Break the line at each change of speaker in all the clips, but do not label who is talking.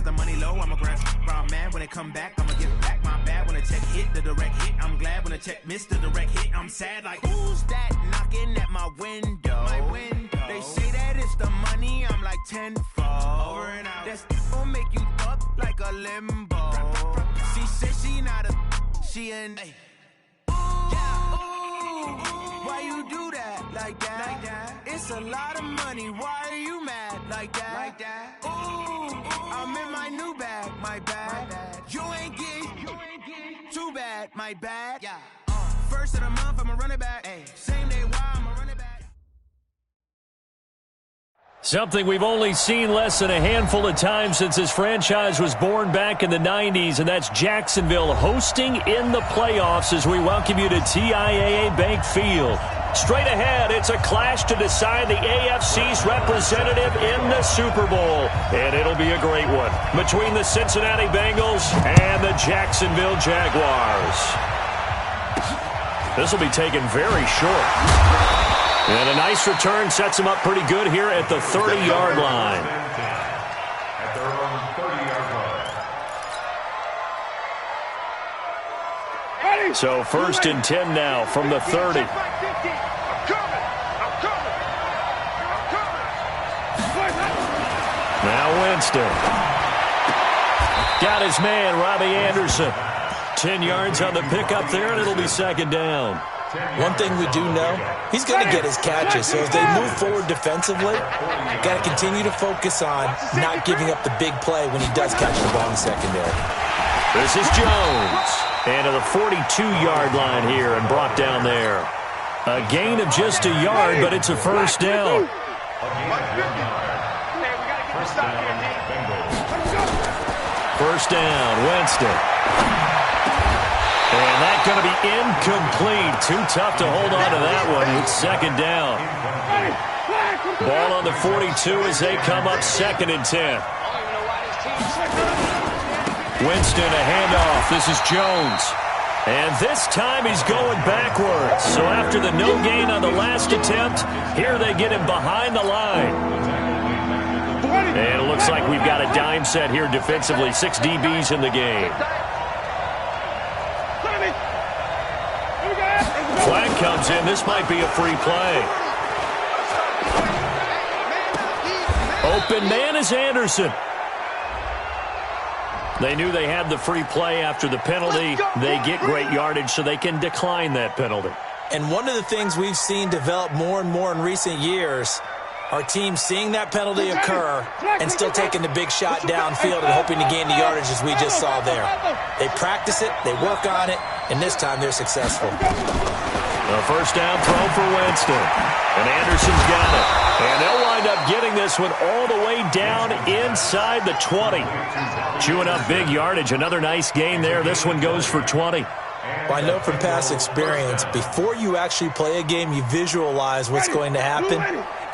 the money low, I'ma grab round man. When it come back, I'ma give back my bad. When the check hit, the direct hit, I'm glad. When the check missed, the direct hit, I'm sad. Like, who's that knocking at my window? They say that it's the money, I'm like tenfold. Over and out. That's gon' make you up like a limbo. She said she not a, she an a. Why you do that like that? It's a lot of money. Why are you mad like that? Ooh, I'm in my new bag, my bad. You ain't get too bad, my bad. First of the month, I'ma run it back. Same day, why I'ma run it back.
Something we've only seen less than a handful of times since this franchise was born back in the 90s, and that's Jacksonville hosting in the playoffs as we welcome you to TIAA Bank Field. Straight ahead, it's a clash to decide the AFC's representative in the Super Bowl, and it'll be a great one between the Cincinnati Bengals and the Jacksonville Jaguars. This will be taken very short. And a nice return sets him up pretty good here at the 30-yard line.
At their own 30-yard line.
So 1st and 10 now from the 30. Now Winston. Got his man, Robbie Anderson. 10 yards on the pickup there, and it'll be 2nd down.
One thing we do know, he's going to get his catches. So as they move forward defensively, got to continue to focus on not giving up the big play when he does catch the ball in the secondary.
This is Jones. And to the 42-yard line here and brought down there. A gain of just a yard, but it's a 1st down. First down, Winston. And that's going to be incomplete. Too tough to hold on to that one. It's 2nd down. Ball on the 42 as they come up 2nd and 10. Winston, a handoff. This is Jones. And this time he's going backwards. So after the no gain on the last attempt, here they get him behind the line. And it looks like we've got a dime set here defensively. 6 DBs in the game. Flag comes in. This might be a free play. Open man is Anderson. They knew they had the free play after the penalty. They get great yardage, so they can decline that penalty.
And one of the things we've seen develop more and more in recent years, our team seeing that penalty occur and still taking the big shot downfield and hoping to gain the yardage as we just saw there. They practice it, they work on it, and this time they're successful.
The first down throw for Winston. And Anderson's got it. And they'll wind up getting this one all the way down inside the 20. Chewing up big yardage. Another nice gain there. This one goes for 20.
Well, I know from past experience, before you actually play a game, you visualize what's going to happen.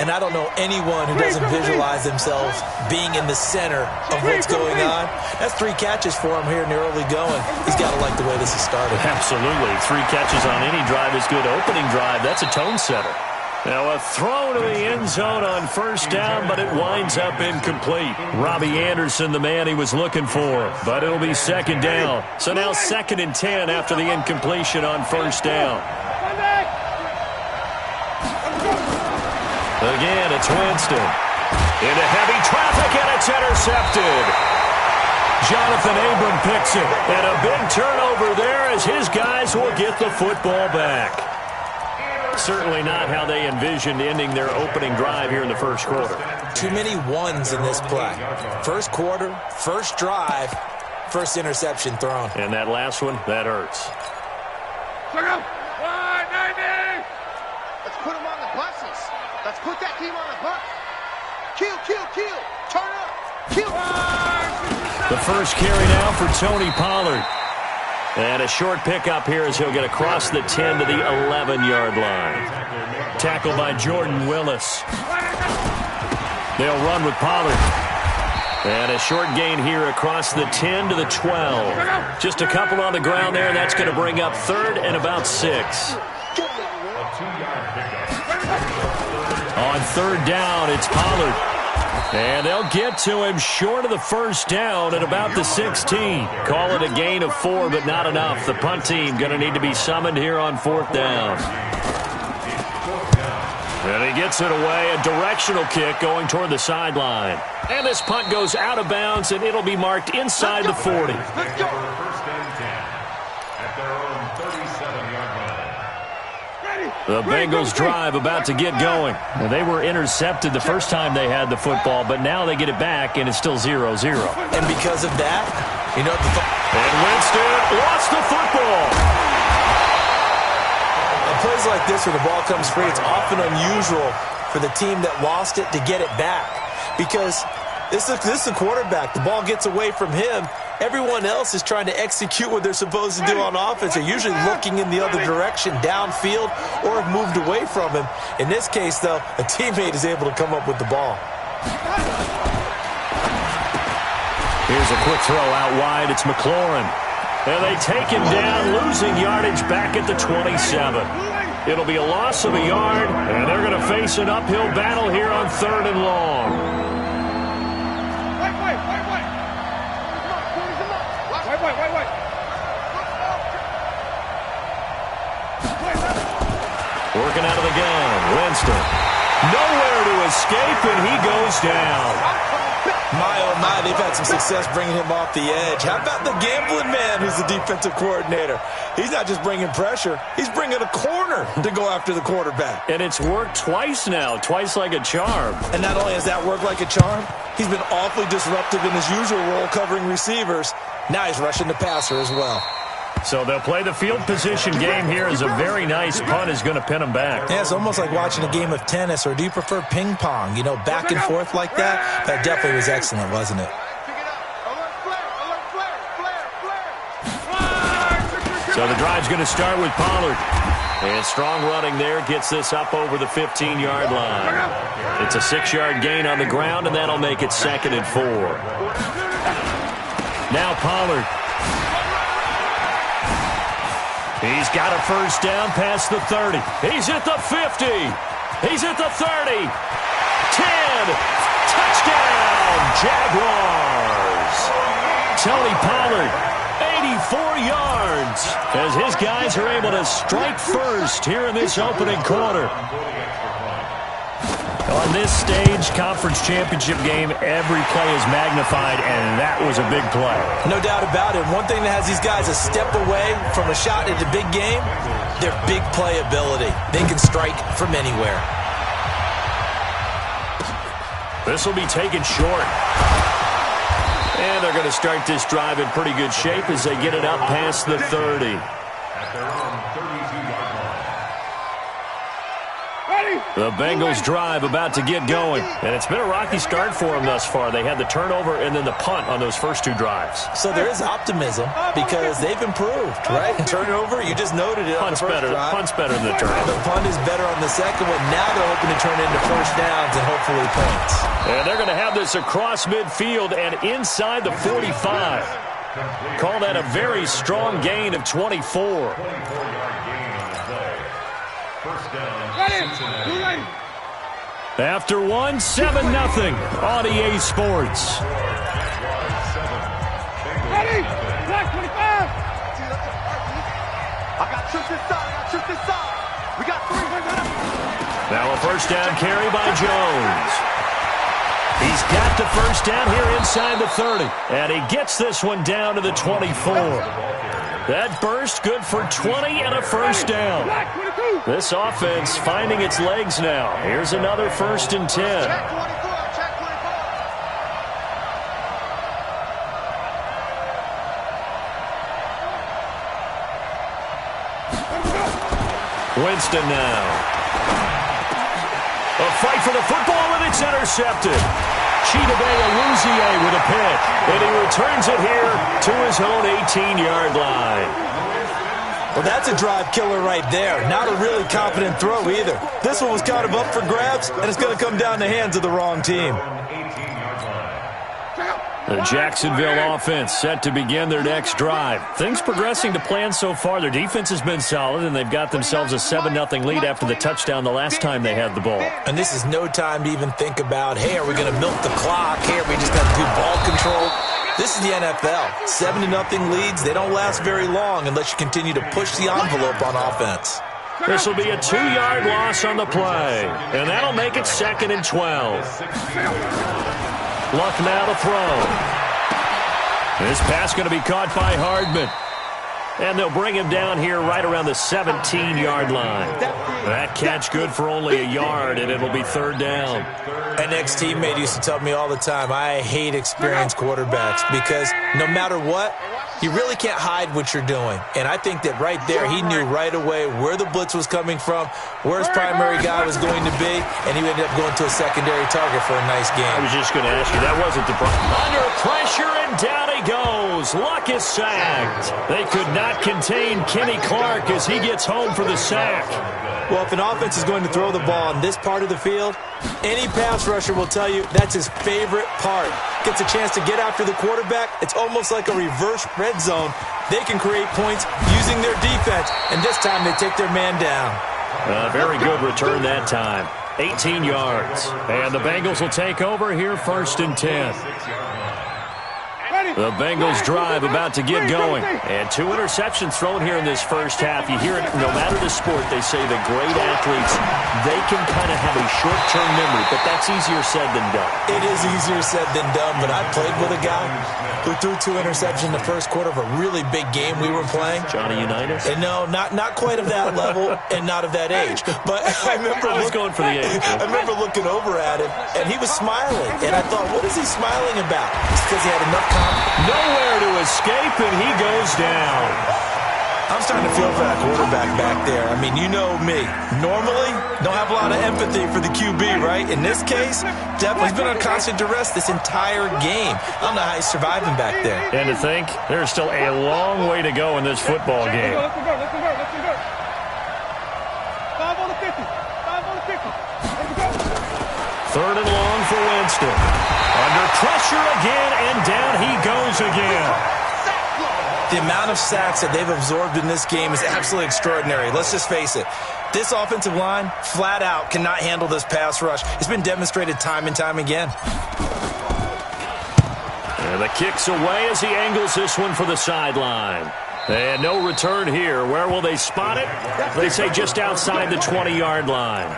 And I don't know anyone who doesn't visualize themselves being in the center of what's going on. That's 3 catches for him here in the early going. He's got to like the way this has started.
Absolutely. 3 catches on any drive is good. Opening drive, that's a tone setter. Now a throw to the end zone on first down, but it winds up incomplete. Robbie Anderson, the man he was looking for, but it'll be 2nd down. So now 2nd and 10 after the incompletion on first down. Again, it's Winston. Into heavy traffic, and it's intercepted. Jonathan Abram picks it, and a big turnover there as his guys will get the football back. Certainly not how they envisioned ending their opening drive here in the first quarter.
Too many ones in this play. First quarter, first drive, first interception thrown.
And that last one, that hurts.
Let's put them on the buses. Let's put that team on the bus. Kill. Turn up. Kill.
The first carry now for Tony Pollard. And a short pickup here as he'll get across the 10 to the 11-yard line. Tackled by Jordan Willis. They'll run with Pollard. And a short gain here across the 10 to the 12. Just a couple on the ground there, and that's going to bring up 3rd and about 6. On 3rd down, it's Pollard. And they'll get to him short of the first down at about the 16. Call it a gain of 4, but not enough. The punt team going to need to be summoned here on 4th down. And he gets it away, a directional kick going toward the sideline. And this punt goes out of bounds, and it'll be marked inside the 40.
Let's go. First and 10 at their own 37-yard line.
The Bengals drive about to get going. And they were intercepted the first time they had the football, but now they get it back, and it's still 0-0.
And because of that, you know,
and Winston lost the football.
On plays like this where the ball comes free, it's often unusual for the team that lost it to get it back. Because this is the quarterback. The ball gets away from him. Everyone else is trying to execute what they're supposed to do on offense. They're usually looking in the other direction, downfield, or have moved away from him. In this case, though, a teammate is able to come up with the ball.
Here's a quick throw out wide. It's McLaurin. And they take him down, losing yardage back at the 27. It'll be a loss of a yard, and they're going to face an uphill battle here on 3rd and long. Working out of the gun, Winston. Nowhere to escape, and he goes down.
My, oh my, they've had some success bringing him off the edge. How about the gambling man who's the defensive coordinator? He's not just bringing pressure. He's bringing a corner to go after the quarterback.
And it's worked twice now, twice like a charm.
And not only has that worked like a charm, he's been awfully disruptive in his usual role covering receivers. Now he's rushing the passer as well.
So they'll play the field position game here as a very nice punt is going to pin them back.
Yeah, it's almost like watching a game of tennis, or do you prefer ping pong? You know, back and forth like that? That definitely was excellent, wasn't it?
So the drive's going to start with Pollard. And strong running there gets this up over the 15-yard line. It's a 6-yard gain on the ground, and that'll make it 2nd and 4. Now Pollard. He's got a first down past the 30. He's at the 50. He's at the 30. 10. Touchdown, Jaguars. Tony Pollard, 84 yards, as his guys are able to strike first here in this opening quarter. On this stage, conference championship game, every play is magnified, and that was a big play.
No doubt about it. One thing that has these guys a step away from a shot at the big game, their big play ability. They can strike from anywhere.
This will be taken short. And they're going to start this drive in pretty good shape as they get it up past the 30.
At their own 32-yard line.
The Bengals drive about to get going. And it's been a rocky start for them thus far. They had the turnover and then the punt on those first 2 drives.
So there is optimism because they've improved, right? Turnover, you just noted it on the first drive.
Punt's better than the turnover.
The punt is better on the second one. Now they're hoping to turn it into first downs and hopefully points.
And they're going to have this across midfield and inside the 45. Call that a very strong gain of 24.
24-yard gain on the play. First down, Cincinnati.
After 7-0 on EA Sports.
Ready?
Black 25. I got trips inside. We got 3.
Now a first down carry by Jones. He's got the first down here inside the 30. And he gets this one down to the 24. That burst good for 20 and a first down. This offense finding its legs now. Here's another 1st and 10.
Check 24.
Winston now. A fight for the football, and it's intercepted. Chidobe Awuzie with a pick, and he returns it here to his own 18-yard line.
Well, that's a drive killer right there. Not a really confident throw either. This one was kind of up for grabs, and it's going to come down the hands of the wrong team.
18-yard line.
The Jacksonville offense set to begin their next drive. Things progressing to plan so far. Their defense has been solid, and they've got themselves a 7-0 lead after the touchdown the last time they had the ball.
And this is no time to even think about, hey, are we going to milk the clock? Hey, are we just going to do ball control? This is the NFL. 7-0 leads, they don't last very long unless you continue to push the envelope on offense.
This will be a 2-yard loss on the play, and that'll make it 2nd and 12. Luck now to throw. This pass going to be caught by Hardman. And they'll bring him down here right around the 17-yard line. That catch good for only a yard, and it'll be 3rd down.
An ex-teammate used to tell me all the time, I hate experienced quarterbacks because no matter what, you really can't hide what you're doing. And I think that right there, he knew right away where the blitz was coming from, where his primary guy was going to be, and he ended up going to a secondary target for a nice game.
I was just going to ask you, that wasn't the problem. Under pressure, and down he goes. Luck is sacked. They could not contain Kenny Clark as he gets home for the sack.
Well, if an offense is going to throw the ball on this part of the field, any pass rusher will tell you that's his favorite part. Gets a chance to get after the quarterback. It's almost like a reverse red zone. They can create points using their defense, and this time they take their man down.
Very good return that time. 18 yards. And the Bengals will take over here 1st and 10. The Bengals drive about to get going. And 2 interceptions thrown here in this first half. You hear it no matter the sport. They say the great athletes, they can kind of have a short-term memory, but that's easier said than done.
It is easier said than done, but I played with a guy who threw 2 interceptions in the first quarter of a really big game we were playing.
Johnny Unitas?
And no, not quite of that level and not of that age. But I was
going for the age.
I remember looking over at him, and he was smiling. And I thought, what is he smiling about? It's because he had enough confidence.
Nowhere to escape, and he goes down.
I'm starting to feel for that quarterback back there. I mean, you know me. Normally, don't have a lot of empathy for the QB, right? In this case, definitely he's been on constant duress this entire game. I don't know how he's surviving back there.
And to think, there's still a long way to go in this football game.
5 on the 50. 5 on the 50.
3rd and long for Winston. Under pressure again, and down he goes again.
The amount of sacks that they've absorbed in this game is absolutely extraordinary. Let's just face it. This offensive line, flat out, cannot handle this pass rush. It's been demonstrated time and time again.
And the kick's away as he angles this one for the sideline. And no return here. Where will they spot it? They say just outside the 20-yard line.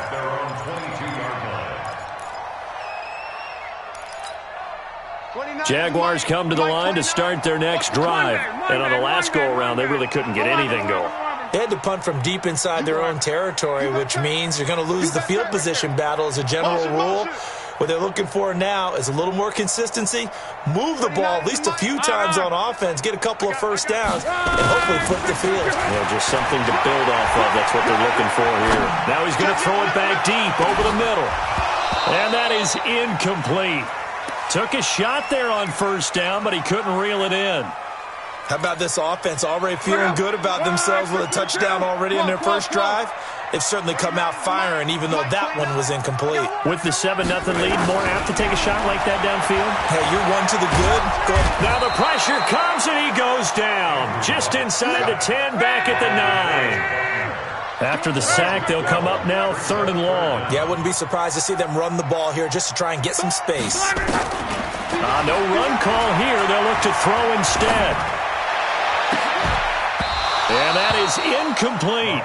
Jaguars come to the line to start their next drive. And on the last go-around, they really couldn't get anything going.
They had to punt from deep inside their own territory, which means you're going to lose the field position battle as a general rule. What they're looking for now is a little more consistency, move the ball at least a few times on offense, get a couple of first downs, and hopefully flip the field.
Yeah, just something to build off of. That's what they're looking for here. Now he's going to throw it back deep over the middle. And that is incomplete. Took a shot there on first down, but he couldn't reel it in.
How about this offense already feeling good about themselves with a touchdown already in their first drive? They've certainly come out firing, even though that one was incomplete.
With the 7-0 lead, more apt to take a shot like that downfield?
Hey, you're one to the good. Go ahead.
Now the pressure comes, and he goes down. Just inside the 10, back at the 9. After the sack, they'll come up now 3rd and long.
Yeah, I wouldn't be surprised to see them run the ball here just to try and get some space.
No run call here. They'll look to throw instead. And that is incomplete.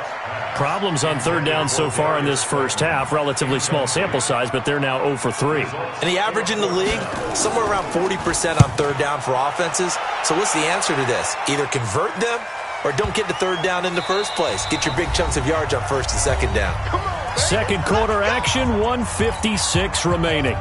Problems on 3rd down so far in this first half. Relatively small sample size, but they're now 0 for 3.
And the average in the league, somewhere around 40% on 3rd down for offenses. So what's the answer to this? Either convert them or don't get to 3rd down in the first place. Get your big chunks of yards on 1st and 2nd down.
Second quarter action, 1:56 remaining.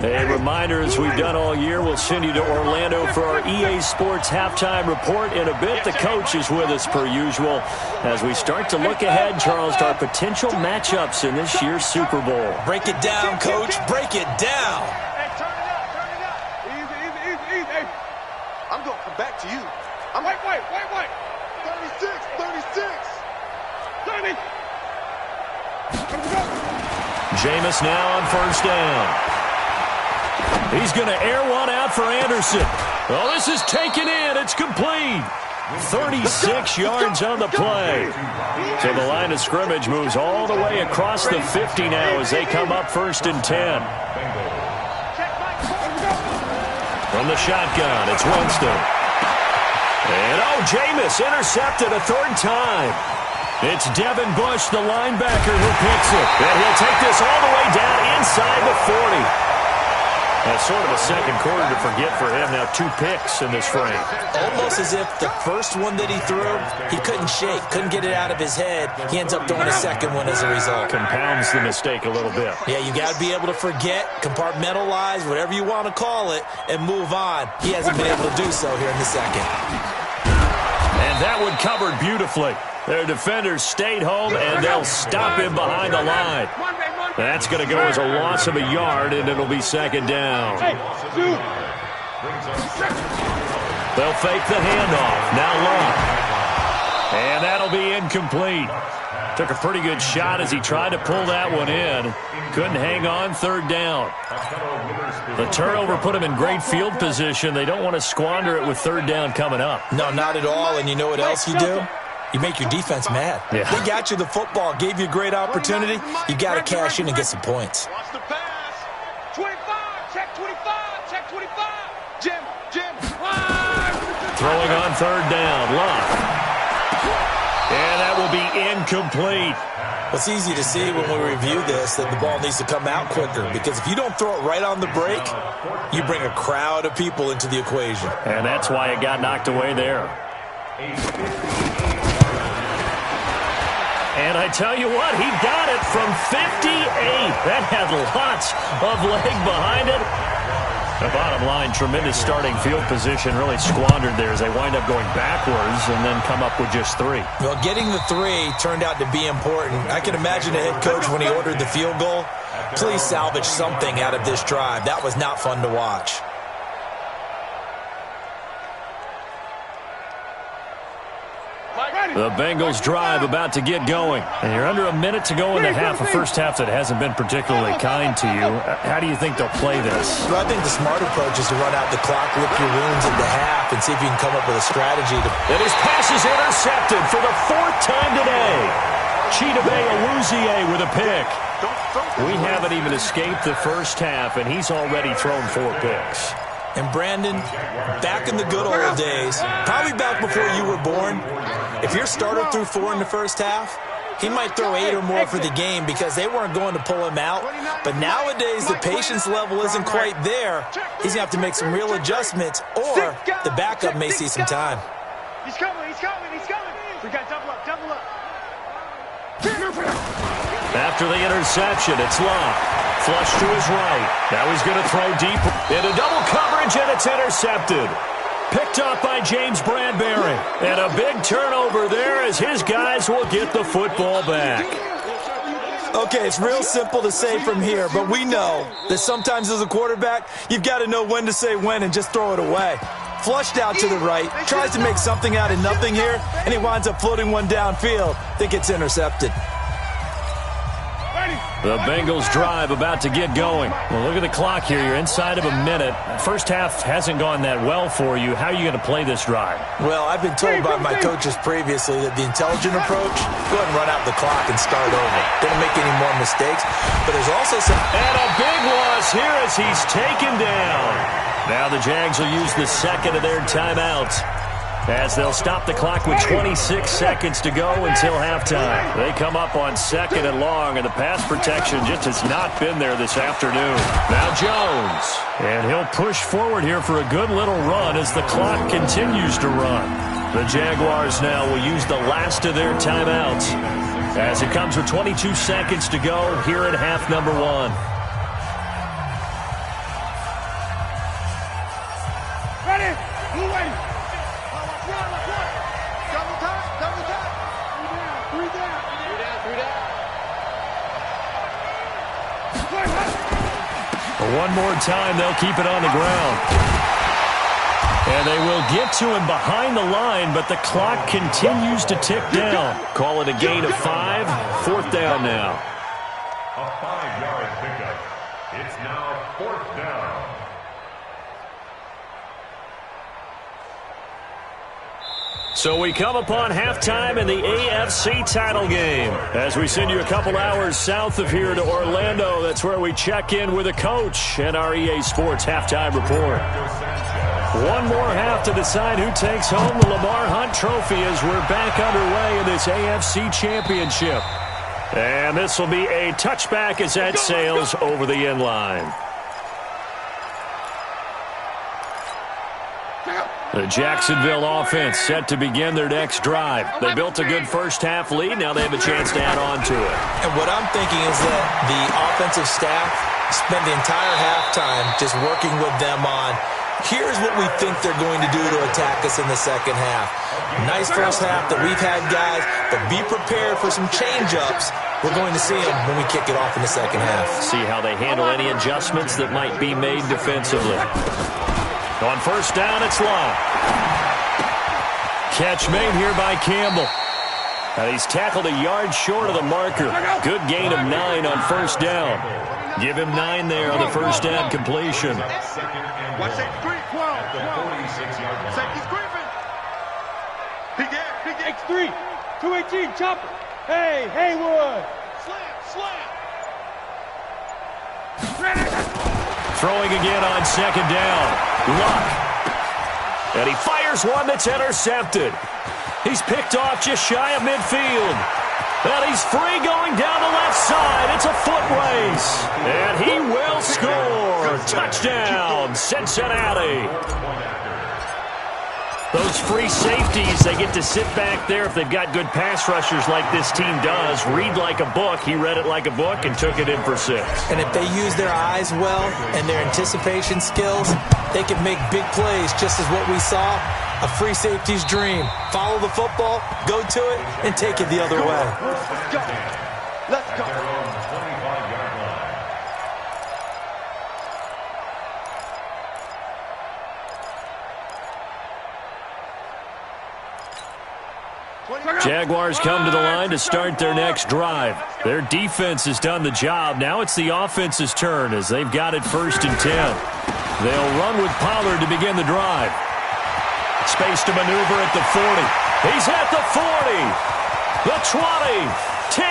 A reminder, as we've done all year, we'll send you to Orlando for our EA Sports halftime report. In a bit, the coach is with us per usual as we start to look ahead, Charles, to our potential matchups in this year's Super Bowl.
Break it down, Coach. Break it down.
Hey, turn it up. Easy. Hey, I'm going to come back to you. I'm wait. 36. 30.
Jameis now on first down. He's going to air one out for Anderson. Oh, this is taken in. It's complete. 36 yards on the play. So the line of scrimmage moves all the way across the 50 now as they come up 1st and 10. From the shotgun, it's Winston. And, Jameis intercepted a 3rd time. It's Devin Bush, the linebacker, who picks it. And he'll take this all the way down inside the 40. That's sort of a second quarter to forget for him. Now 2 picks in this frame.
Almost as if the first one that he threw, he couldn't shake, couldn't get it out of his head. He ends up throwing a second one as a result.
Compounds the mistake a little bit.
Yeah, you got to be able to forget, compartmentalize, whatever you want to call it, and move on. He hasn't been able to do so here in the second.
And that one covered beautifully. Their defenders stayed home, and they'll stop him behind the line. That's going to go as a loss of a yard, and it'll be 2nd down. They'll fake the handoff. Now Long. And that'll be incomplete. Took a pretty good shot as he tried to pull that one in. Couldn't hang on 3rd down. The turnover put him in great field position. They don't want to squander it with 3rd down coming up.
No, not at all. And you know what else you do? You make your defense mad.
Yeah.
They got you the football, gave you a great opportunity. You got to cash in and get some points.
Watch the pass. 25, check 25, check 25. Jim.
Throwing on 3rd down. Love. And that will be incomplete.
It's easy to see when we review this that the ball needs to come out quicker, because if you don't throw it right on the break, you bring a crowd of people into the equation.
And that's why it got knocked away there. And I tell you what, he got it from 58. That had lots of leg behind it. The bottom line, tremendous starting field position, really squandered there as they wind up going backwards and then come up with just 3.
Well, getting the 3 turned out to be important. I can imagine the head coach when he ordered the field goal. Please salvage something out of this drive. That was not fun to watch.
The Bengals drive about to get going. And you're under a minute to go in the half. A first half that hasn't been particularly kind to you. How do you think they'll play this?
Well, I think the smart approach is to run out the clock, lick your wounds into half, and see if you can come up with a strategy.
And his pass is intercepted for the 4th time today. Chidobe Awuzie with a pick. We haven't even escaped the first half, and he's already thrown 4 picks.
And Brandon, back in the good old days, probably back before you were born, if your starter threw 4 in the first half, he might throw 8 or more for the game because they weren't going to pull him out. But nowadays, the patience level isn't quite there. He's going to have to make some real adjustments, or the backup may see some time.
He's coming. We got double up.
After the interception, it's Love. Flush to his right. Now he's going to throw deep into double coverage, and it's intercepted. Picked up by James Bradbury. And a big turnover there as his guys will get the football back.
Okay, it's real simple to say from here, but we know that sometimes as a quarterback, you've got to know when to say when and just throw it away. Flushed out to the right, tries to make something out of nothing here, and he winds up floating one downfield. Think it's intercepted.
The Bengals drive about to get going. Well, look at the clock here. You're inside of a minute. First half hasn't gone that well for you. How are you going to play this drive?
Well, I've been told by my coaches previously that the intelligent approach, go ahead and run out the clock and start over. Don't make any more mistakes. But there's also some...
And a big loss here as he's taken down. Now the Jags will use the second of their timeouts, as they'll stop the clock with 26 seconds to go until halftime. They come up on 2nd and long, and the pass protection just has not been there this afternoon. Now Jones, and he'll push forward here for a good little run as the clock continues to run. The Jaguars now will use the last of their timeouts as it comes with 22 seconds to go here in half number 1.
Ready? Blue ready.
One more time, they'll keep it on the ground. And they will get to him behind the line, but the clock continues to tick down. Call it a gain of 5. 4th down now.
A 5-yard pickup. It's now 4th down.
So we come upon halftime in the AFC title game as we send you a couple hours south of here to Orlando. That's where we check in with a coach and our EA Sports halftime report. One more half to decide who takes home the Lamar Hunt Trophy as we're back underway in this AFC Championship. And this will be a touchback as that sails over the end line. The Jacksonville offense set to begin their next drive. They built a good first-half lead. Now they have a chance to add on to it.
And what I'm thinking is that the offensive staff spent the entire halftime just working with them on, here's what we think they're going to do to attack us in the second half. Nice first half that we've had, guys, but be prepared for some change-ups. We're going to see them when we kick it off in the second half.
See how they handle any adjustments that might be made defensively. On first down, it's long. Catch made here by Campbell. He's tackled a yard short of the marker. Good gain of 9 on first down. Give him 9 there on the first down completion.
Watch safety creep. 12. Safety's creeping. Peek
X3. 218. Chopper. Hey, Haywood.
Slam.
Throwing again on second down. Luck. And he fires one that's intercepted. He's picked off just shy of midfield. And he's free going down the left side. It's a foot race. And he will score. Touchdown, Cincinnati. Those free safeties, they get to sit back there if they've got good pass rushers like this team does. Read like a book. He read it like a book and took it in for 6.
And if they use their eyes well and their anticipation skills, they can make big plays, just as what we saw. A free safety's dream. Follow the football, go to it, and take it the other way.
Let's go.
Jaguars come to the line to start their next drive. Their defense has done the job. Now it's the offense's turn as they've got it 1st and 10. They'll run with Pollard to begin the drive. Space to maneuver at the 40. He's at the 40. The 20. 10.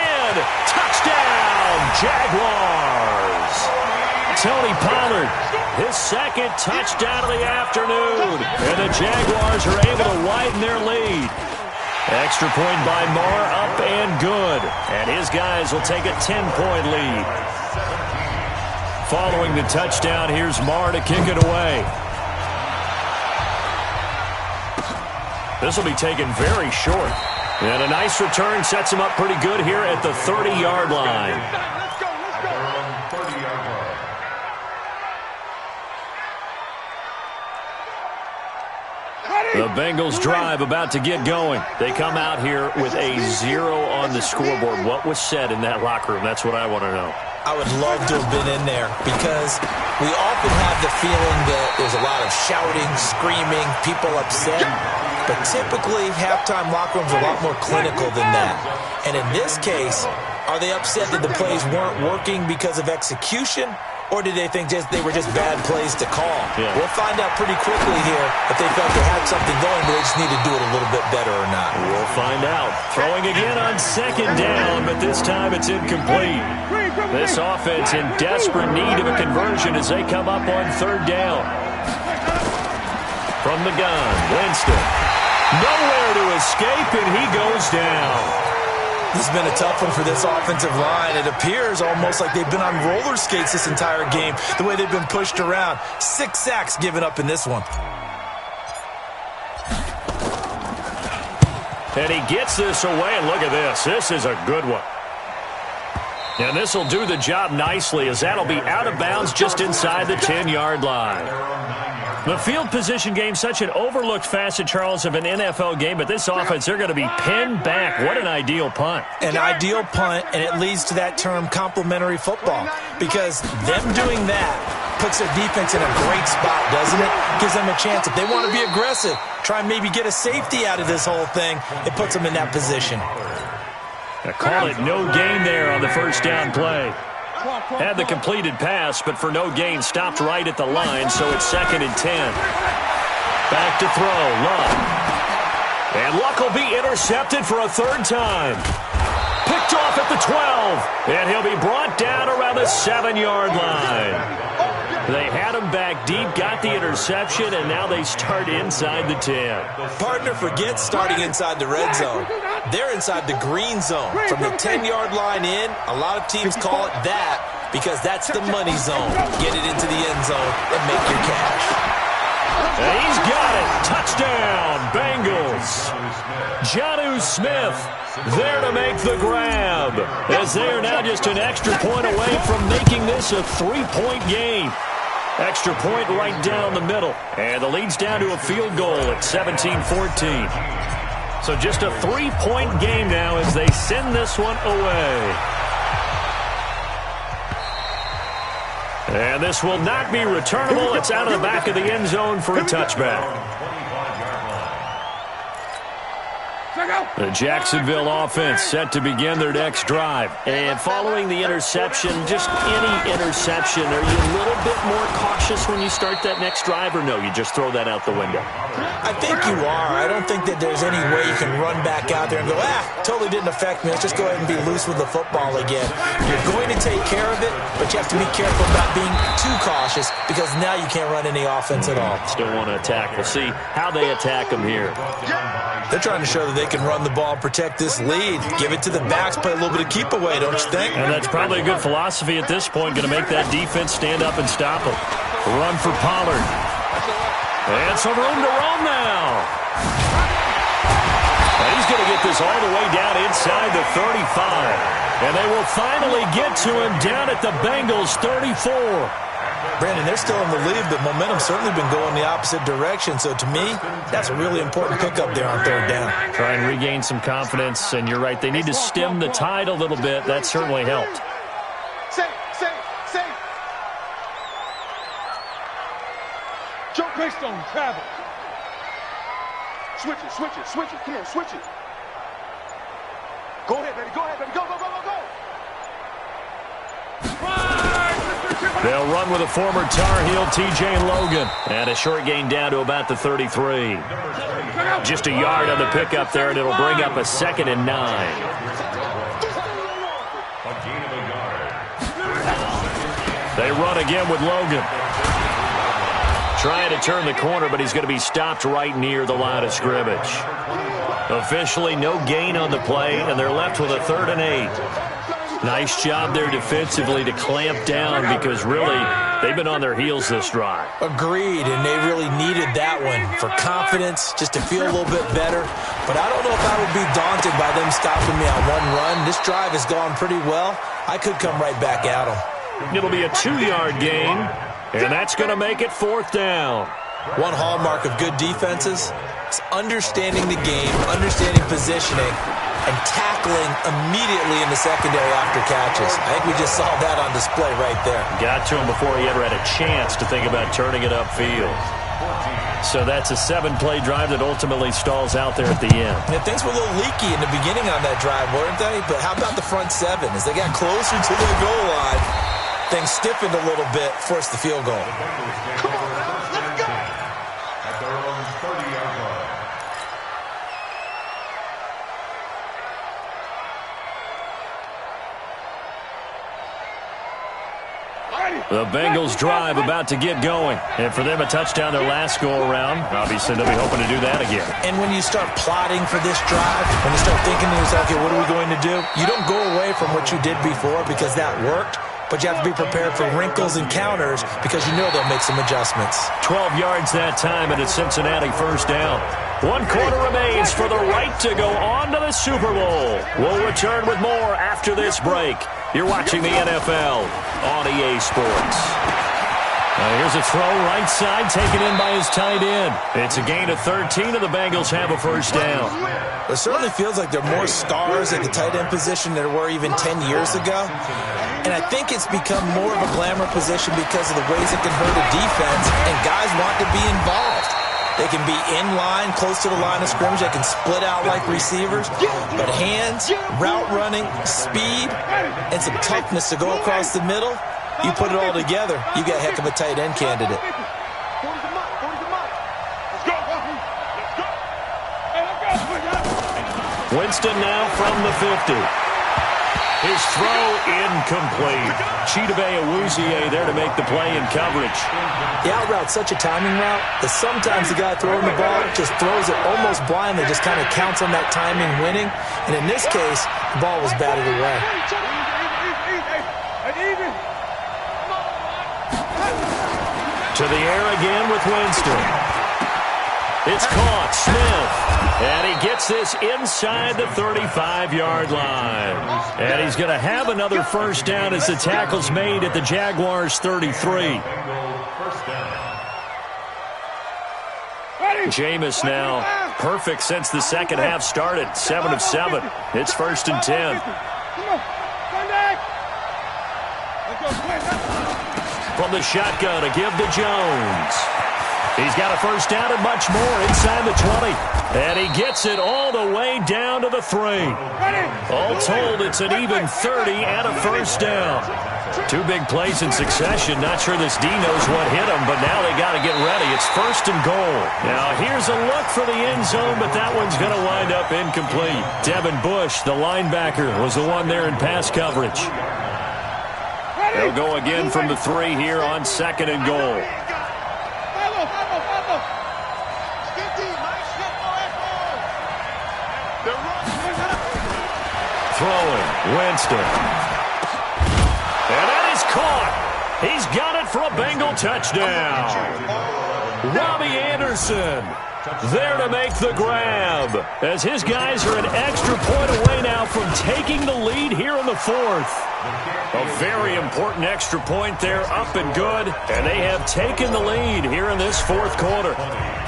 Touchdown, Jaguars. Tony Pollard, his second touchdown of the afternoon. And the Jaguars are able to widen their lead. Extra point by Marr, up and good. And his guys will take a 10-point lead. Following the touchdown, here's Marr to kick it away. This will be taken very short. And a nice return sets him up pretty good here at the 30-yard line.
Let's go.
30-yard line.
The Bengals drive about to get going. They come out here with a 0 on the scoreboard. What was said in that locker room? That's what I want to know.
I would love to have been in there because we often have the feeling that there's a lot of shouting, screaming, people upset. But typically, halftime locker rooms are a lot more clinical than that. And in this case, are they upset that the plays weren't working because of execution? Or did they think they were just bad plays to call?
Yeah.
We'll find out pretty quickly here if they felt they had something going, but they just need to do it a little bit better or not.
We'll find out. Throwing again on second down, but this time it's incomplete. This offense in desperate need of a conversion as they come up on third down. From the gun, Winston. Nowhere to escape, and he goes down.
This has been a tough one for this offensive line. It appears almost like they've been on roller skates this entire game, the way they've been pushed around. 6 sacks given up in this one.
And he gets this away, and look at this. This is a good one. And this will do the job nicely as that'll be out of bounds just inside the 10-yard line. The field position game, such an overlooked facet, Charles, of an NFL game, but this offense, they're going to be pinned back. What an ideal punt.
An ideal punt, and it leads to that term complementary football, because them doing that puts their defense in a great spot, doesn't it? Gives them a chance. If they want to be aggressive, try and maybe get a safety out of this whole thing, it puts them in that position.
I call it no gain there on the first down play. Had the completed pass, but for no gain, stopped right at the line, so it's 2nd and 10. Back to throw, Love. And Luck will be intercepted for a third time. Picked off at the 12. And he'll be brought down around the 7-yard line. They had him back deep, got the interception, and now they start inside the 10.
Partner forgets starting inside the red zone. They're inside the green zone. From the 10-yard line in, a lot of teams call it that because that's the money zone. Get it into the end zone and make your cash.
And he's got it. Touchdown, Bengals. Jonnu Smith there to make the grab, as they are now just an extra point away from making this a 3-point game. Extra point right down the middle. And the lead's down to a field goal at 17-14. So just a 3-point game now as they send this one away. And this will not be returnable. It's out of the back of the end zone for a touchback. The Jacksonville offense set to begin their next drive. And following the interception, just any interception, are you a little bit more cautious when you start that next drive, or no, you just throw that out the window?
I think you are. I don't think that there's any way you can run back out there and go, totally didn't affect me. Let's just go ahead and be loose with the football again. You're going to take care of it, but you have to be careful about being too cautious because now you can't run any offense at all.
Still want to attack. We'll see how they attack them here.
They're trying to show that they can run the ball and protect this lead. Give it to the backs, play a little bit of keep away, don't you think?
And that's probably a good philosophy at this point, going to make that defense stand up and stop them. Run for Pollard. And some room to roam now. And he's going to get this all the way down inside the 35. And they will finally get to him down at the Bengals 34.
Brandon, they're still in the lead, but momentum's certainly been going the opposite direction. So to me, that's a really important pickup there on third down.
Try and regain some confidence, and you're right. They need to stem the tide a little bit. That certainly helped.
Safe.
Jump based on travel.
Switch it. Come on, switch it. Go ahead, baby. Go.
They'll run with a former Tar Heel, T.J. Logan. And a short gain down to about the 33. Just a yard on the pickup there, and it'll bring up a 2nd and 9. They run again with Logan. Trying to turn the corner, but he's going to be stopped right near the line of scrimmage. Officially no gain on the play, and they're left with a 3rd and 8. Nice job there defensively to clamp down because really they've been on their heels this drive.
Agreed, and they really needed that one for confidence, just to feel a little bit better. But I don't know if I would be daunted by them stopping me on one run. This drive has gone pretty well. I could come right back at them.
It'll be a 2-yard gain, and that's going to make it 4th down.
One hallmark of good defenses is understanding the game, understanding positioning, and tackling immediately in the secondary after catches. I think we just saw that on display right there.
Got to him before he ever had a chance to think about turning it upfield. So that's a 7-play drive that ultimately stalls out there at the end.
Yeah, things were a little leaky in the beginning on that drive, weren't they? But how about the front 7? As they got closer to the goal line, things stiffened a little bit, forced the field goal.
Come on, let's go.
At their own 30-yard line.
The Bengals drive about to get going. And for them, a touchdown their last go-around. Obviously, they'll be hoping to do that again.
And when you start plotting for this drive, when you start thinking to yourself, okay, what are we going to do? You don't go away from what you did before because that worked. But you have to be prepared for wrinkles and counters because you know they'll make some adjustments.
12 yards that time, and it's Cincinnati 1st down. 1 quarter remains for the right to go on to the Super Bowl. We'll return with more after this break. You're watching the NFL on EA Sports. Here's a throw right side taken in by his tight end. It's a gain of 13, and the Bengals have a 1st down.
It certainly feels like there are more stars at the tight end position than there were even 10 years ago. And I think it's become more of a glamour position because of the ways it can hurt a defense, and guys want to be involved. They can be in line, close to the line of scrimmage. They can split out like receivers. But hands, route running, speed, and some toughness to go across the middle, you put it all together, you got a heck of a tight end candidate.
Winston now from the 50. His throw incomplete. Chidobe Awuzie there to make the play in coverage.
The out route's such a timing route that sometimes the guy throwing the ball just throws it almost blindly, just kind of counts on that timing winning. And in this case, the ball was batted away.
To the air again with Winston. It's caught. Smith. And he gets this inside the 35-yard line. And he's going to have another first down as the tackle's made at the Jaguars' 33. Jameis now perfect since the second half started. 7 of 7. It's 1st and 10. From the shotgun, a give to Jones. He's got a first down and much more inside the 20. And he gets it all the way down to the 3. All told, it's an even 30 and a first down. 2 big plays in succession. Not sure this D knows what hit him, but now they got to get ready. It's 1st and goal. Now here's a look for the end zone, but that one's going to wind up incomplete. Devin Bush, the linebacker, was the one there in pass coverage. They'll go again from the 3 here on 2nd and goal. Throwing, Winston. And that is caught. He's got it for a Bengal touchdown. Robbie Anderson there to make the grab, as his guys are an extra point away now from taking the lead here in the 4th. A very important extra point there, up and good, and they have taken the lead here in this 4th quarter.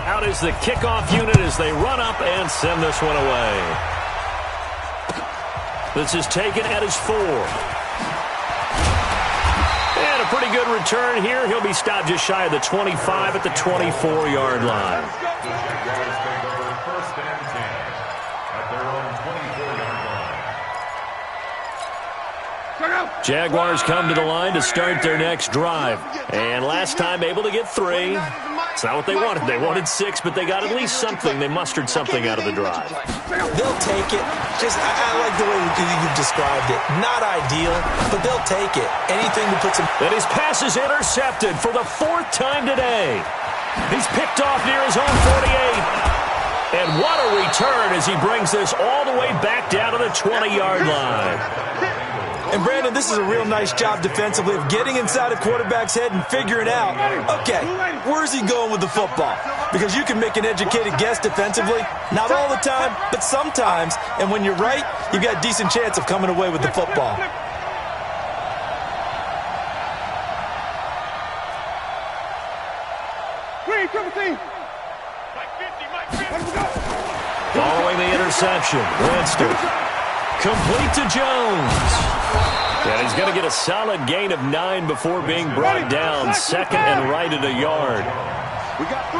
Out is the kickoff unit as they run up and send this one away. This is taken at his 4. And a pretty good return here. He'll be stopped just shy of the 25 at the 24-yard line.
Jaguars take over 1st and 10 at their own 24-yard line.
Jaguars come to the line to start their next drive. And last time able to get 3. It's not what they wanted. They wanted 6, but they got at least something. They mustered something out of the drive.
They'll take it. I like the way you've described it. Not ideal, but they'll take it. Anything that puts them.
And his pass is intercepted for the 4th time today. He's picked off near his own 48. And what a return as he brings this all the way back down to the 20-yard line.
And, Brandon, this is a real nice job defensively of getting inside a quarterback's head and figuring out, okay, where's he going with the football? Because you can make an educated guess defensively. Not all the time, but sometimes. And when you're right, you've got a decent chance of coming away with the football.
Following the interception, Winston. Complete to Jones. And he's going to get a solid gain of 9 before being brought down. 2nd and right at a yard.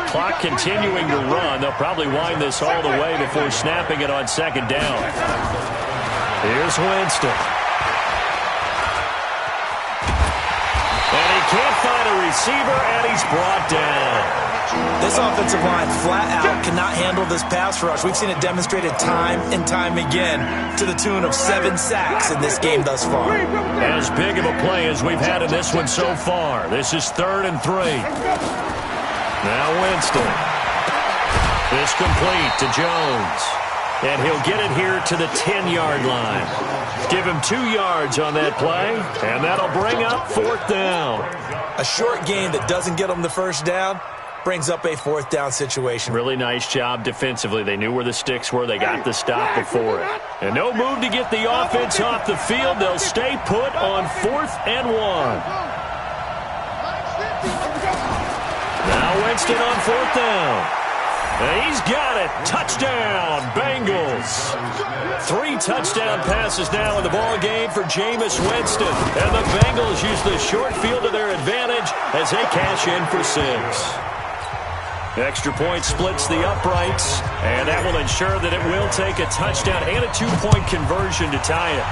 Clock continuing to run. They'll probably wind this all the way before snapping it on 2nd down. Here's Winston. And he can't find a receiver, and he's brought down.
This offensive line flat out cannot handle this pass rush. We've seen it demonstrated time and time again to the tune of 7 sacks in this game thus far.
As big of a play as we've had in this one so far. This is 3rd and 3. Now Winston. This complete to Jones. And he'll get it here to the 10-yard line. Give him 2 yards on that play, and that'll bring up 4th down.
A short gain that doesn't get them the first down brings up a 4th down situation.
Really nice job defensively. They knew where the sticks were. They got the stop before it. And no move to get the offense off the field. They'll stay put on 4th and 1. Now Winston on 4th down. And he's got it. Touchdown, Bengals. 3 touchdown passes now in the ball game for Jameis Winston. And the Bengals use the short field to their advantage as they cash in for 6. Extra point splits the uprights, and that will ensure that it will take a touchdown and a 2-point conversion to tie it.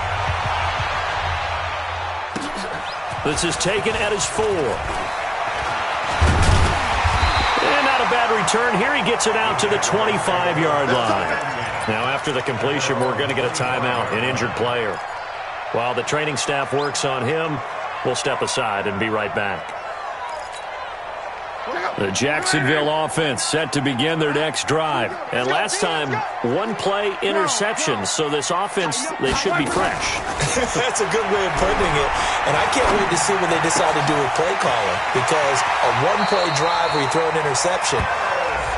This is taken at his 4. And not a bad return here. He gets it out to the 25-yard line. Now, after the completion, we're going to get a timeout, an injured player. While the training staff works on him, we'll step aside and be right back. The Jacksonville offense set to begin their next drive. And last time, one-play interception. So this offense, they should be fresh.
That's a good way of putting it. And I can't wait to see what they decide to do with play calling. Because a one-play drive where you throw an interception,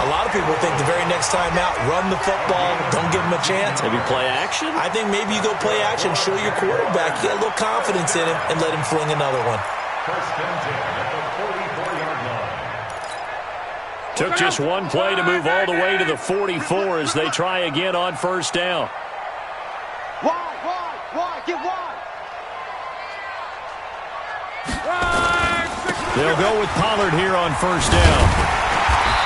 a lot of people think the very next time out, run the football, don't give them a chance.
Maybe play action?
I think maybe you go play action, show your quarterback, get a little confidence in him, and let him fling another one.
First and 10 at the 44-yard line.
Took just one play to move all the way to the 44 as they try again on first down.
Wide, get wide.
They'll go with Pollard here on first down.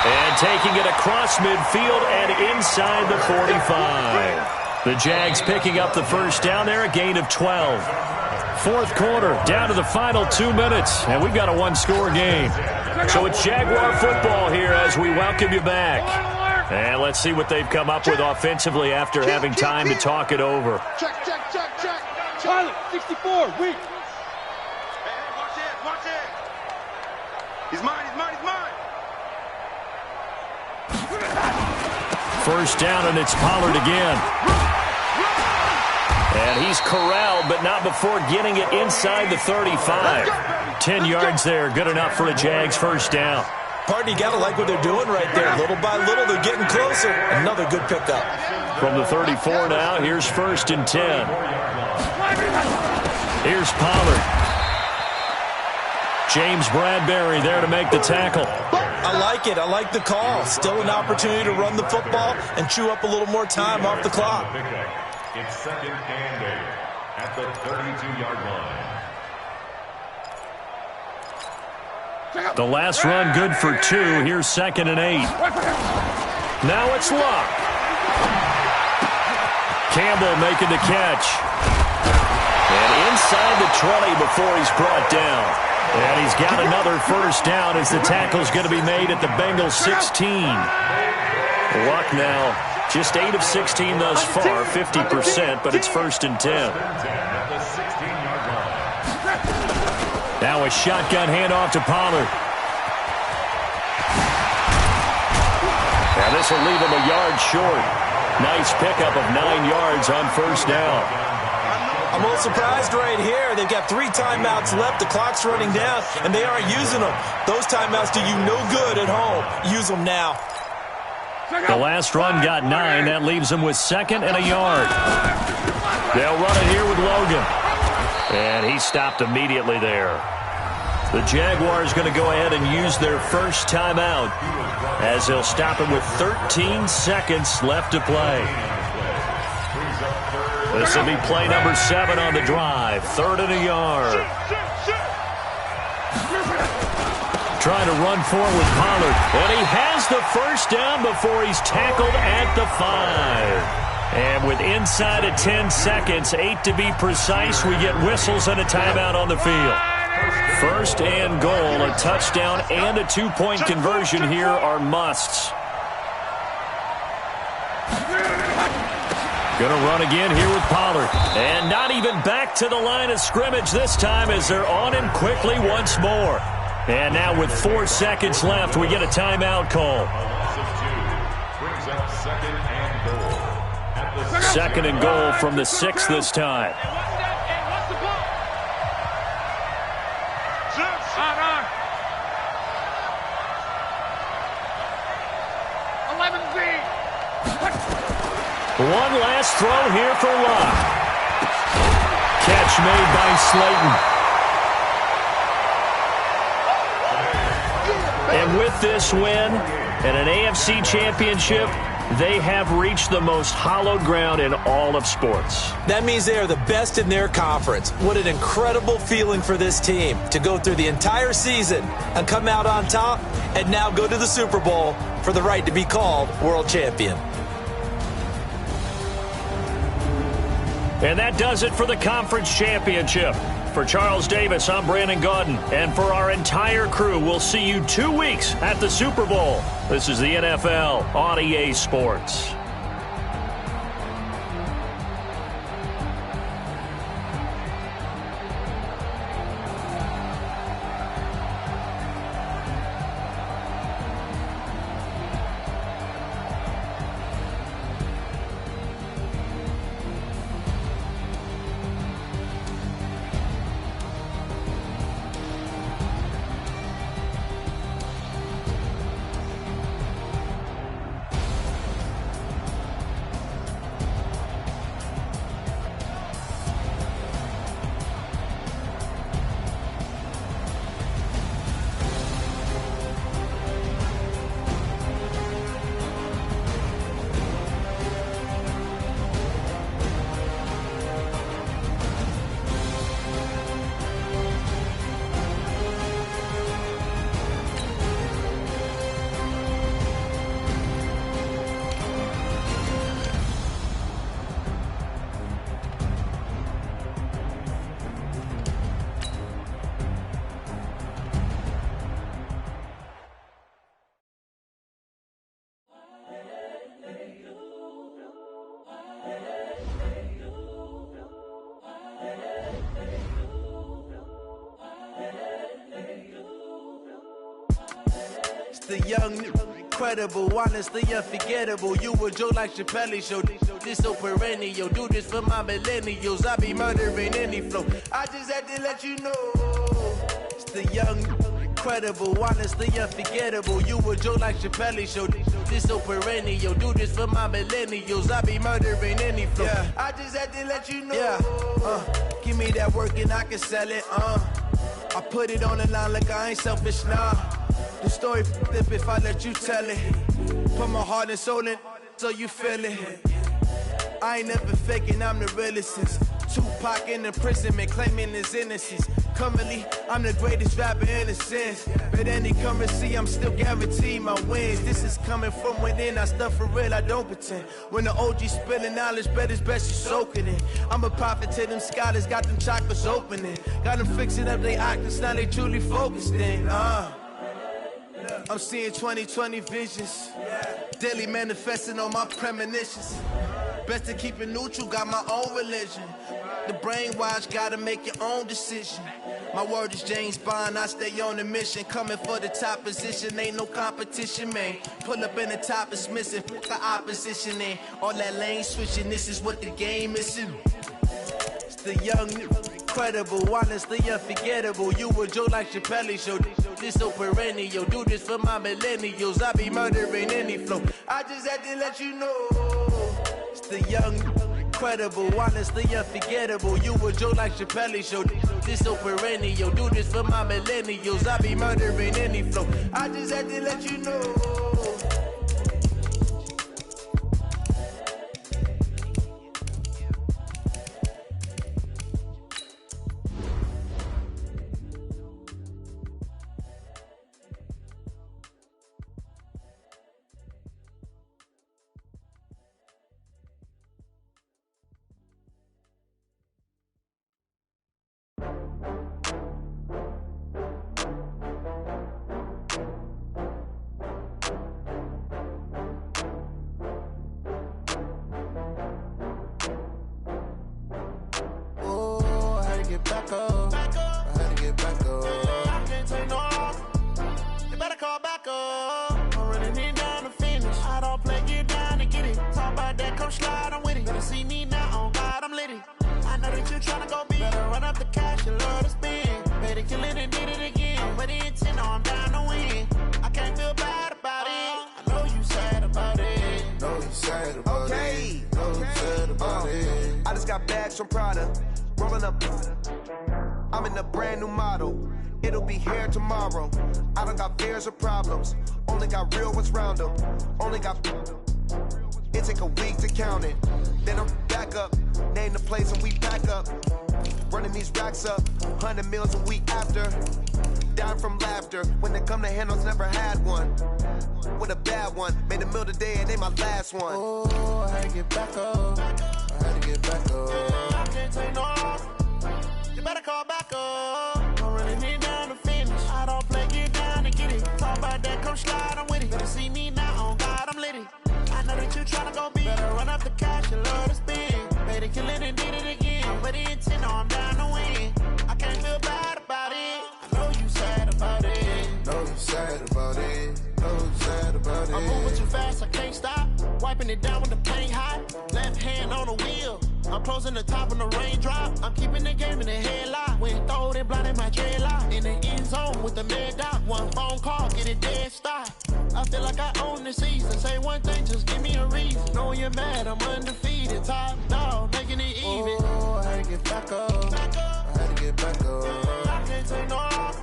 And taking it across midfield and inside the 45. The Jags picking up the first down there, a gain of 12. Fourth quarter, down to the final 2 minutes, and we've got a one-score game. So it's Jaguar football here as we welcome you back. And let's see what they've come up with offensively after having time to talk it over.
Check.
Pilot, 64, weak.
Hey, watch it. He's mine.
First down, and it's Pollard again. And he's corralled, but not before getting it inside the 35. 10 yards there, good enough for a Jags first down.
Pardon, you got to like what they're doing right there. Little by little, they're getting closer. Another good pickup.
From the 34 now, here's first and 10. Here's Pollard. James Bradbury there to make the tackle.
I like it. I like the call. Still an opportunity to run the football and chew up a little more time off the clock.
It's second and 8 at the 32-yard line.
The last run good for 2. Here's second and 8. Now it's Luck. Campbell making the catch. And inside the 20 before he's brought down. And he's got another first down as the tackle's going to be made at the Bengals 16. Luck now just 8 of 16 thus far, 50%, but it's first and 10. Now a shotgun handoff to Pollard. Now this will leave him a yard short. Nice pickup of 9 yards on first down.
I'm a little surprised right here. They've got 3 timeouts left. The clock's running down, and they aren't using them. Those timeouts do you no good at home. Use them now.
The last run got 9. That leaves them with second and a yard. They'll run it here with Logan. And he stopped immediately there. The Jaguars going to go ahead and use their first timeout as they'll stop it with 13 seconds left to play. This will be play number 7 on the drive. 3rd and a yard. Trying to run forward with Pollard. And he has the first down before he's tackled at the 5. And with inside of 10 seconds, 8 to be precise, we get whistles and a timeout on the field. First and goal, a touchdown and a 2-point conversion here are musts. Going to run again here with Pollard. And not even back to the line of scrimmage this time as they're on him quickly once more. And now with 4 seconds left, we get a timeout call. Second and goal from the 6 this time. One last throw here for Luck. Catch made by Slayton. And with this win and an AFC championship, they have reached the most hallowed ground in all of sports.
That means they are the best in their conference. What an incredible feeling for this team to go through the entire season and come out on top and now go to the Super Bowl for the right to be called world champion.
And that does it for the conference championship. For Charles Davis, I'm Brandon Gaudin. And for our entire crew, we'll see you 2 weeks at the Super Bowl. This is the NFL on EA Sports.
The young, incredible, honestly unforgettable. You a Joe like Chappelle show. This so perennial. Do this for my millennials. I be murdering any flow. I just had to let you know. It's the young, incredible, honestly unforgettable. You a Joe like Chappelle show. This so perennial. Do this for my millennials. I be murdering any flow. Yeah. I just had to let you know. Yeah. Give me that work and I can sell it. I put it on the line like I ain't selfish, nah. The story flip if I let you tell it. Put my heart and soul in so you feel it. I ain't never faking, I'm the realest since Tupac in imprisonment, claiming his innocence. Currently, I'm the greatest rapper in a sense. But any currency, I'm still guaranteed my wins. This is coming from within, I stuff for real, I don't pretend. When the OG spilling knowledge, bet it's best you soak it in. I'm a prophet to them scholars, got them chakras opening. Got them fixing up they octaves, now they truly focused in. I'm seeing 2020 visions, daily manifesting on my premonitions. Best to keep it neutral, got my own religion. The brainwash, gotta make your own decision. My word is James Bond, I stay on the mission. Coming for the top position, ain't no competition, man. Pull up in the top, it's missing, put the opposition in. All that lane switching, this is what the game is in. It's the young, incredible, honestly unforgettable. You a Joe like Chappelle show. This so perennial. Do this for my millennials. I be murdering any flow. I just had to let you know. It's the young, incredible, honestly unforgettable. You a Joe like Chappelle show. This so perennial. Do this for my millennials. I be murdering any flow. I just had to let you know.
From Prada, rolling up. I'm in a brand new model. It'll be here tomorrow. I don't got fears or problems. Only got real ones round them. Only got. It take a week to count it. Then I'm back up. Name the place and we back up. Running these racks up. 100 meals a week after. Down from laughter. When it come to handles, never had one. With a bad one. Made a meal today and they my last one.
Oh, I had to get back up. I had to get back up. I can't take no loss. You better call back up. I'm running it down to finish. I don't play, get down and get it. Talk about that, come slide, I'm with it. Better see me now, on God, I'm litty. I know that you tryna go big. Better run up the cash, you love to spin. Better kill it and did it again. I'm with the intent, no, I'm down to win. I can't feel bad about it. I know you sad about it.
Know you sad about it. Know you sad about it.
I'm moving too fast, I can't stop. Wiping it down with the paint hot. Left hand on the wheel. I'm closing the top on the raindrop. I'm keeping the game in the headlock. When throwed and blinded my dreadlock. In the end zone with the mad dot. One phone call, get it dead stop. I feel like I own the season. Say one thing, just give me a reason. Know you're mad, I'm undefeated. Top dog, making it even. Oh, I had to get back up. I had to get back up. I can't take no loss.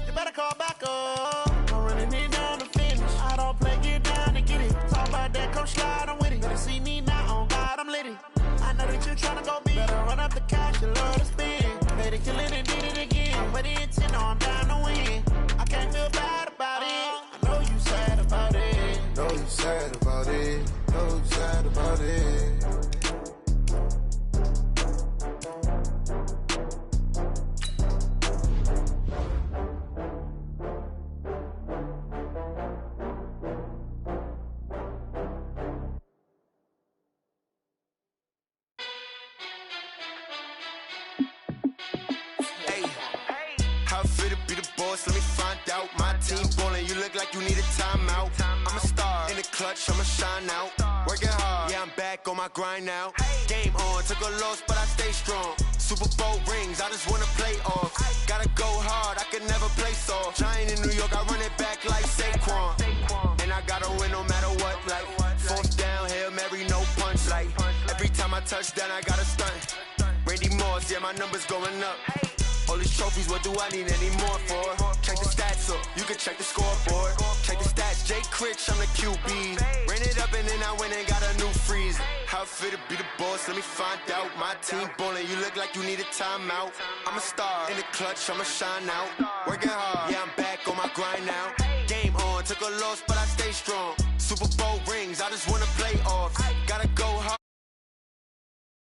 You better call back up. I'm running it down to finish. I don't play, get down and get it. Talk about that, come slide, I'm with it. Better see me now, on God, I'm litty. I know that you tryna go big. Better run up the cash, you love to spin. Better kill it and did it again. I'm with the intent, no, I'm down to win. I can't feel bad about it. I know you sad about it.
Know you sad about it. Know you sad about it.
Let me find out my team ballin'. You look like you need
timeout. I'm a star in the clutch, I'ma shine out. Working hard, yeah, I'm back on my grind now. Game on, took a loss, but I stay strong. Super Bowl rings, I just wanna play off. Gotta go hard, I can never play soft. Giant in New York, I run it back like Saquon. And I gotta win no matter what, like fourth down, Hail Mary, no punch. Like every time I touch down, I gotta stunt. Randy Moss, yeah, my numbers going up. All these trophies, what do I need any more for? Check the stats up, you can check the scoreboard. Check the stats, Jay Critch, I'm the QB. Ran it up and then I went and got a new freeze. How it feel to be the boss, let me find out. My team ballin', you look like you need a timeout. I'm a star in the clutch, I'ma shine out. Working hard, yeah, I'm back on my grind now. Game on, took a loss, but I stay strong. Super Bowl rings, I just wanna play off.